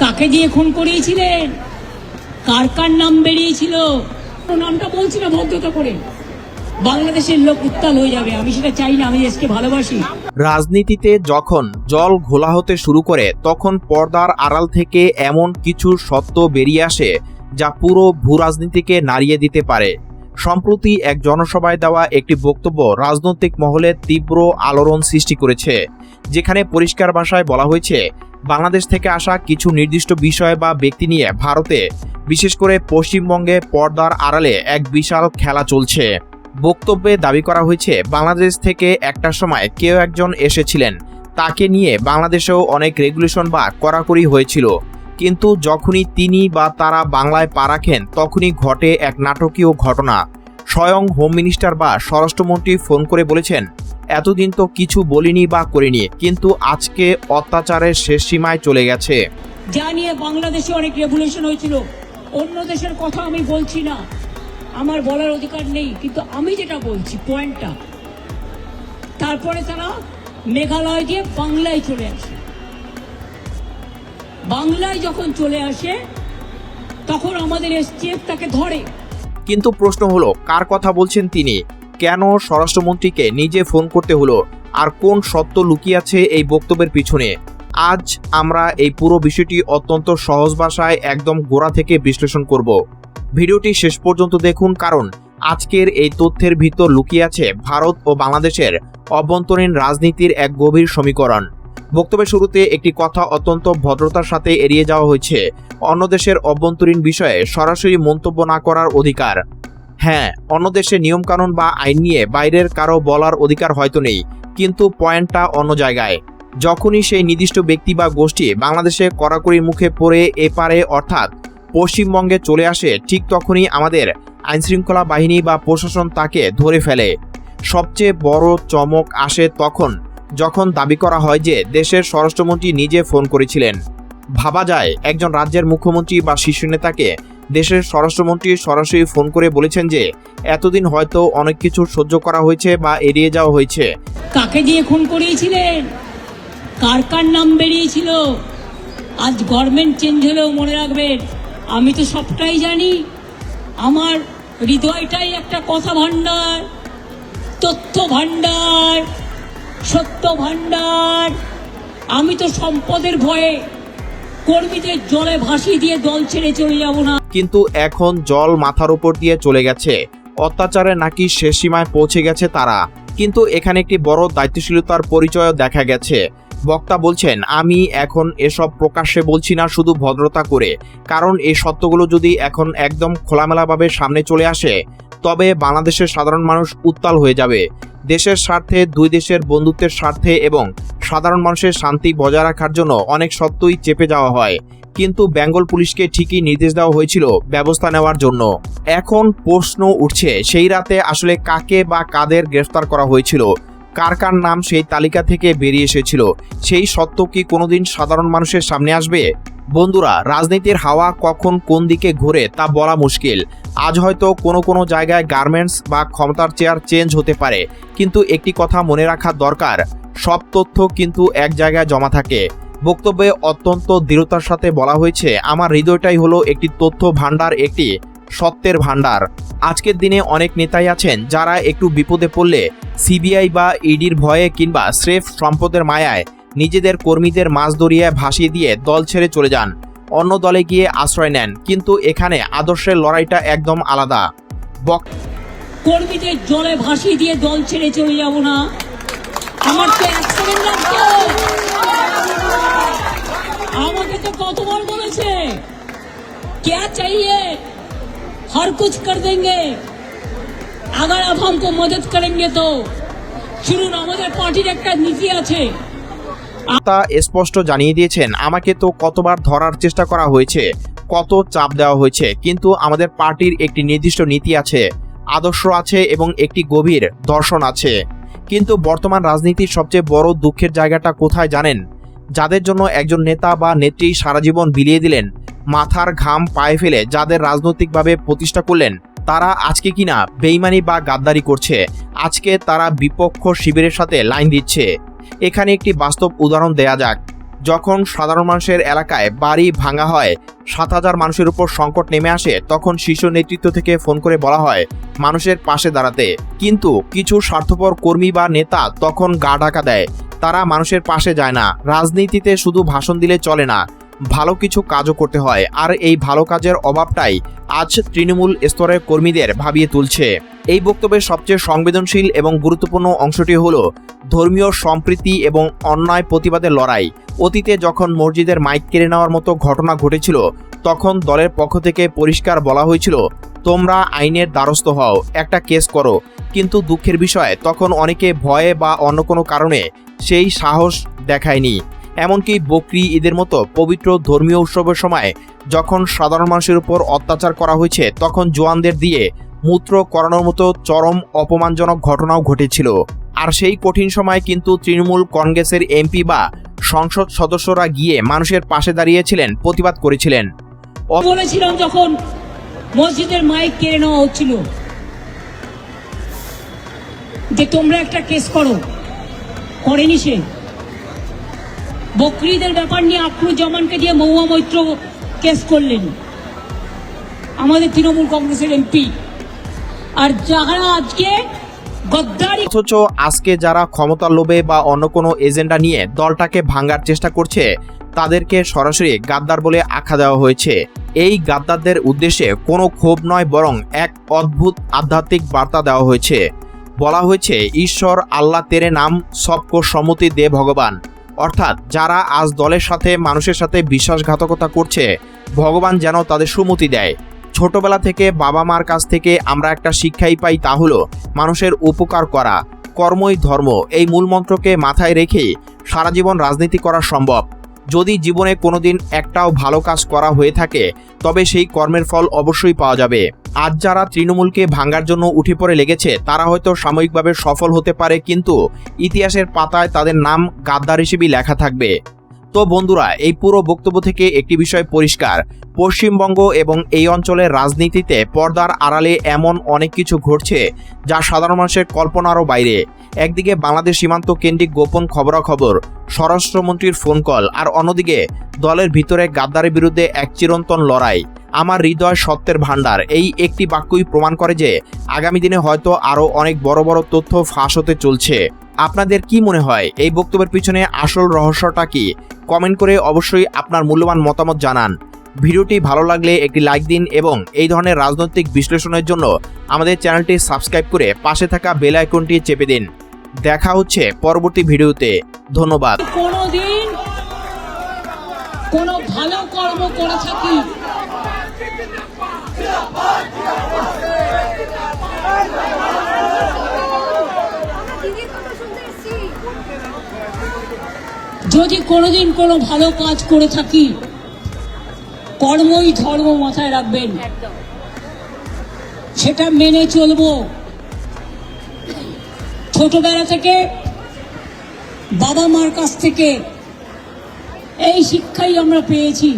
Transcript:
কাকে দিয়ে খুন করিয়েছিলেন, কার কার নাম বেরিয়েছিল, নামটা বলছি না ভদ্রতা করে, বাংলাদেশের লোক উত্তাল হয়ে যাবে। আমি সেটা চাই না, আমি দেশকে ভালোবাসি। রাজনীতিতে যখন জল ঘোলা হতে শুরু করে তখন পর্দার আড়াল থেকে এমন কিছু সত্য বেরিয়ে আসে যা পুরো ভূরাজনীতিকে নাড়িয়ে দিতে পারে। সম্প্রতি এক জনসভায় দেওয়া একটি বক্তব্য রাজনৈতিক মহলে তীব্র আলোড়ন সৃষ্টি করেছে, যেখানে পরিষ্কার ভাষায় বলা হয়েছে বাংলাদেশ থেকে আসা কিছু নির্দিষ্ট বিষয় বা ব্যক্তি নিয়ে ভারতে, বিশেষ করে পশ্চিমবঙ্গে পর্দার আড়ালে এক বিশাল খেলা চলছে। বক্তব্যে দাবি করা হয়েছে বাংলাদেশ থেকে একটা সময় কেউ একজন এসেছিলেন, তাকে নিয়ে বাংলাদেশেও অনেক রেগুলেশন বা কড়াকড়ি হয়েছিল, কিন্তু যখনই তিনি বা তারা বাংলায় পা রাখেন তখনই ঘটে এক নাটকীয় ঘটনা। স্বয়ং হোম মিনিস্টার বা স্বরাষ্ট্রমন্ত্রী ফোন করে বলেছেন, এতদিন তো কিছু বলিনি বা করিনি, কিন্তু আজকে অত্যাচারের শেষ সীমায় চলে গেছে। যা নিয়ে বাংলাদেশে অনেক রেভলিউশন হয়েছিল, অন্য দেশের কথা আমি বলছি না, আমার বলার অধিকার নেই, কিন্তু আমি যেটা বলছি পয়েন্টটা, তারপরে তারা মেঘালয় দিয়ে বাংলায় চলে আসে। বাংলায় যখন চলে আসে তখন আমাদের এসটিএফ তাকে ধরে। কিন্তু প্রশ্ন হলো, কার কথা বলছেন তিনি? কেন স্বরাষ্ট্রমন্ত্রীকে নিজে ফোন করতে হলো? আর কোন সত্য লুকিয়ে আছে এই বক্তব্যের পিছনে? আজ আমরা এই পুরো বিষয়টি অত্যন্ত সহজ ভাষায় একদম গোড়া থেকে বিশ্লেষণ করব। ভিডিওটি শেষ পর্যন্ত দেখুন, কারণ আজকের এই তথ্যের ভিতর লুকিয়ে আছে ভারত ও বাংলাদেশের অভ্যন্তরীণ রাজনীতির এক গভীর সমীকরণ। বক্তব্যের শুরুতে একটি কথা অত্যন্ত ভদ্রতার সাথে এড়িয়ে যাওয়া হয়েছে, অন্য দেশের অভ্যন্তরীণ বিষয়ে সরাসরি মন্তব্য না করার অধিকার। হ্যাঁ, অন্য দেশের নিয়মকানুন বা আইন নিয়ে বাইরের কারো বলার অধিকার হয়তো নেই, কিন্তু পয়েন্টটা অন্য জায়গায়। যখনই সেই নির্দিষ্ট ব্যক্তি বা গোষ্ঠী বাংলাদেশে কড়াকড়ির মুখে পড়ে এপারে অর্থাৎ পশ্চিমবঙ্গে চলে আসে, ঠিক তখনই আমাদের আইনশৃঙ্খলা বাহিনী বা প্রশাসন তাকে ধরে ফেলে। সবচেয়ে বড় চমক আসে তখন যখন দাবি করা হয় যে দেশের স্বরাষ্ট্রমন্ত্রী নিজে ফোন করেছিলেন। ভাবা যায় একজন রাজ্যের মুখ্যমন্ত্রী বা শীর্ষ নেতাকে দেশের স্বরাষ্ট্রমন্ত্রী সরাসরি ফোন করে বলেছেন যে এতদিন হয়তো অনেক কিছু সহ্য করা হয়েছে বা এড়িয়ে যাওয়া হয়েছে। কাকে দিয়ে খুন করিয়েছিলেন, কার কার নাম বেরিয়েছিল, আজ গভর্নমেন্ট চেঞ্জ হলেও মনে রাখবেন আমি তো সবটাই জানি। আমার হৃদয়টাই একটা কথা ভাণ্ডার, তথ্য ভাণ্ডার, সত্য ভাণ্ডার। আমি তো সম্পদের ভয়ে কর্মীদের জলে ভাসিয়ে দিয়ে দল ছেড়ে চলে যাব না। কিন্তু এখন জল মাথার উপর দিয়ে চলে গেছে, অত্যাচারে নাকি শেষ সীমায় পৌঁছে গেছে তারা। কিন্তু এখানে একটি বড় দায়িত্বশীলতার পরিচয় দেখা গেছে। বক্তা বলছেন, আমি এখন এসব প্রকাশ্যে বলছি না শুধু ভদ্রতা করে, কারণ এই সত্যগুলো যদি এখন একদম খোলামেলাভাবে সামনে চলে আসে তবে বাংলাদেশের সাধারণ মানুষ উত্তাল হয়ে যাবে। দেশের স্বার্থে, দুই দেশের বন্ধুত্বের স্বার্থে এবং সাধারণ মানুষের শান্তি বজায় রাখার জন্য অনেক সত্যই চেপে যাওয়া হয়, কিন্তু বেঙ্গল পুলিশকে ঠিকই নির্দেশ দেওয়া হয়েছিল ব্যবস্থা নেওয়ার জন্য। এখন প্রশ্ন উঠছে, সেই রাতে আসলে কাকে বা কাদের গ্রেফতার করা হয়েছিল, কার কার নাম সেই তালিকা থেকে বেরিয়ে এসেছিল, সেই সত্য কি কোনোদিন সাধারণ মানুষের সামনে আসবে? বন্ধুরা, রাজনীতির হাওয়া কখন কোন দিকে ঘুরে তা বলা মুশকিল। আজ হয়তো কোনো কোনো জায়গায় গার্মেন্টস বা ক্ষমতার চেয়ার চেঞ্জ হতে পারে, কিন্তু একটি কথা মনে রাখা দরকার, সব তথ্য কিন্তু এক জায়গায় জমা থাকে। বক্তব্যে অত্যন্ত দৃঢ়তার সাথে বলা হয়েছে, আমার হৃদয়টাই হলো একটি তথ্য ভাণ্ডার, একটি সত্যের ভাণ্ডার। আজকের দিনে অনেক নেতাই আছেন যারা একটু বিপদে পড়লে সিবিআই বা ইডির ভয়ে কিংবা স্রেফ সম্পদের মায়ায় নিজেদের কর্মীদের মাছ দরিয়ে ভাসিয়ে দিয়ে দল ছেড়ে চলে যান, অন্য দলে গিয়ে আশ্রয় নেন। কিন্তু এখানে আদর্শের লড়াইটা একদম আলাদা। কর্মীদের জলে ভাসিয়ে দিয়ে দল ছেড়ে চলে যাব না, আমার তো এক সেকেন্ড লাগতো। আমাকে তো কতবার বলেছে क्या चाहिए हर कुछ कर देंगे अगर आप हमको मदद करेंगे तो। শুনুন, আমাদের পার্টির একটা নীতি আছে। তা স্পষ্ট জানিয়ে দিয়েছেন, আমাকে তো কতবার ধরার চেষ্টা করা হয়েছে, কত চাপ দেওয়া হয়েছে, কিন্তু আমাদের পার্টির একটি নির্দিষ্ট নীতি আছে, আদর্শ আছে এবং একটি গভীর দর্শন আছে। কিন্তু বর্তমান রাজনীতির সবচেয়ে বড় দুঃখের জায়গাটা কোথায় জানেন? যাদের জন্য একজন নেতা বা নেত্রী সারা জীবন বিলিয়ে দিলেন, মাথার ঘাম পায়ে ফেলে যাদের রাজনৈতিকভাবে প্রতিষ্ঠা করলেন, তারা আজকে কিনা বেইমানি বা গাদ্দারি করছে, আজকে তারা বিপক্ষ শিবিরের সাথে লাইন দিচ্ছে। এখানে একটি বাস্তব উদাহরণ দেয়া যাক। যখন সাধারণ মানুষের এলাকায় বাড়ি ভাঙা হয়, 7,000 মানুষের উপর সংকট নেমে আসে, তখন শীর্ষ নেতৃত্ব থেকে ফোন করে বলা হয় মানুষের পাশে দাঁড়াতে। কিন্তু কিছু স্বার্থপর কর্মী বা নেতা তখন গা ঢাকা দেয়, তারা মানুষের পাশে যায় না। রাজনীতিতে শুধু ভাষণ দিলে চলে না, ভালো কিছু কাজও করতে হয়, আর এই ভালো কাজের অভাবটাই আজ তৃণমূল স্তরের কর্মীদের ভাবিয়ে তুলছে। এই বক্তব্যের সবচেয়ে সংবেদনশীল এবং গুরুত্বপূর্ণ অংশটি হলো ধর্মীয় সম্প্রীতি এবং অন্যায় প্রতিবাদের লড়াই। অতীতে যখন মসজিদের মাইক কেড়ে নেওয়ার মতো ঘটনা ঘটেছিল, তখন দলের পক্ষ থেকে পরিষ্কার বলা হয়েছিল, তোমরা আইনের দ্বারস্থ হও, একটা কেস করো। কিন্তু দুঃখের বিষয়, তখন অনেকে ভয়ে বা অন্য কোনো কারণে সেই সাহস দেখায়নি। এমনকি বকরি ঈদের মতো পবিত্র ধর্মীয় উৎসবের সময় যখন সাধারণ মানুষের উপর অত্যাচার করা হয়েছে, তখন জওয়ানদের দিয়ে মূত্র করানোর মতো চরম অপমানজনক ঘটনাও ঘটেছিল। আর সেই কঠিন সময় কিন্তু তৃণমূল কংগ্রেসের এমপি বা সংসদ সদস্যরা গিয়ে মানুষের পাশে দাঁড়িয়েছিলেন, প্রতিবাদ করেছিলেন। বলেছিলাম যখন মসজিদের মাইক কেড়ে নেওয়া হচ্ছিল যে তোমরা একটা কেস করো, করেনি সে। বকরিদের ব্যাপার নিয়ে আখরুজ্জামানকে দিয়ে মহুয়া মৈত্র কেস করলেন, আমাদের তৃণমূল কংগ্রেসের এমপি। আর যারা আজকে গদ্দারি, অথচ আজকে যারা ক্ষমতার লোভে বা অন্য কোনো এজেন্ডা নিয়ে দলটাকে ভাঙার চেষ্টা করছে, তাদেরকে সরাসরি গাদ্দার বলে আখ্যা দেওয়া হয়েছে। এই গাদ্দারদের উদ্দেশ্যে কোনো ক্ষোভ নয়, বরং এক অদ্ভুত আধ্যাত্মিক বার্তা দেওয়া হয়েছে। বলা হয়েছে, ঈশ্বর আল্লাহ তেরে নাম সবকো সম্মতি দে ভগবান। অর্থাৎ যারা আজ দলের সাথে মানুষের সাথে বিশ্বাসঘাতকতা করছে, ভগবান যেন তাদের সুমতি দেয়। ছোটবেলা থেকে বাবা মার কাছ থেকে আমরা একটা শিক্ষাই পাই, তা হলো মানুষের উপকার করা, কর্মই ধর্ম। এই মূলমন্ত্রকে মাথায় রেখেই সারা জীবন রাজনীতি করা সম্ভব। যদি জীবনে কোনোদিন একটাও ভালো কাজ করা হয়ে থাকে, তবে সেই কর্মের ফল অবশ্যই পাওয়া যাবে। আজ যারা তৃণমূলকে ভাঙার জন্য উঠে পড়ে লেগেছে, তারা হয়তো সাময়িকভাবে সফল হতে পারে, কিন্তু ইতিহাসের পাতায় তাদের নাম গাদ্দার হিসেবেই লেখা থাকবে। তো বন্ধুরা, এই পুরো বক্তব্য থেকে একটি বিষয় পরিষ্কার, পশ্চিমবঙ্গ এবং এই অঞ্চলের রাজনীতিতে পর্দার আড়ালে এমন অনেক কিছু ঘটছে যা সাধারণ মানুষের কল্পনারও বাইরে। একদিকে বাংলাদেশ সীমান্ত কেন্দ্রিক গোপন খবরাখবর, স্বরাষ্ট্রমন্ত্রীর ফোন কল, আর অন্যদিকে দলের ভিতরে গাদ্দারের বিরুদ্ধে এক চিরন্তন লড়াই। আমার হৃদয় সত্যের ভাণ্ডার, এই একটি বাক্যই প্রমাণ করে যে আগামী দিনে হয়তো আরও অনেক বড় বড় তথ্য ফাঁস হতে চলছে। আপনাদের কি মনে হয়, এই বক্তব্যের পিছনে আসল রহস্যটা কি? কমেন্ট করে অবশ্যই আপনার মূল্যবান মতামত জানান। ভিডিওটি ভালো লাগলে একটি লাইক দিন এবং এই ধরনের রাজনৈতিক বিশ্লেষণের জন্য আমাদের চ্যানেলটি সাবস্ক্রাইব করে পাশে থাকা বেল আইকনটি চেপে দিন। দেখা হচ্ছে পরবর্তী ভিডিওতে। ধন্যবাদ। কোনোদিন কোনো ভালো কর্ম করে থাকি, যদি কোনোদিন কোনো ভালো কাজ করে থাকি, কর্মই ধর্ম মাথায় রাখবেন, সেটা মেনে চলবো। ছোটবেলা থেকে বাবা মার কাছ থেকে এই শিক্ষাই আমরা পেয়েছি।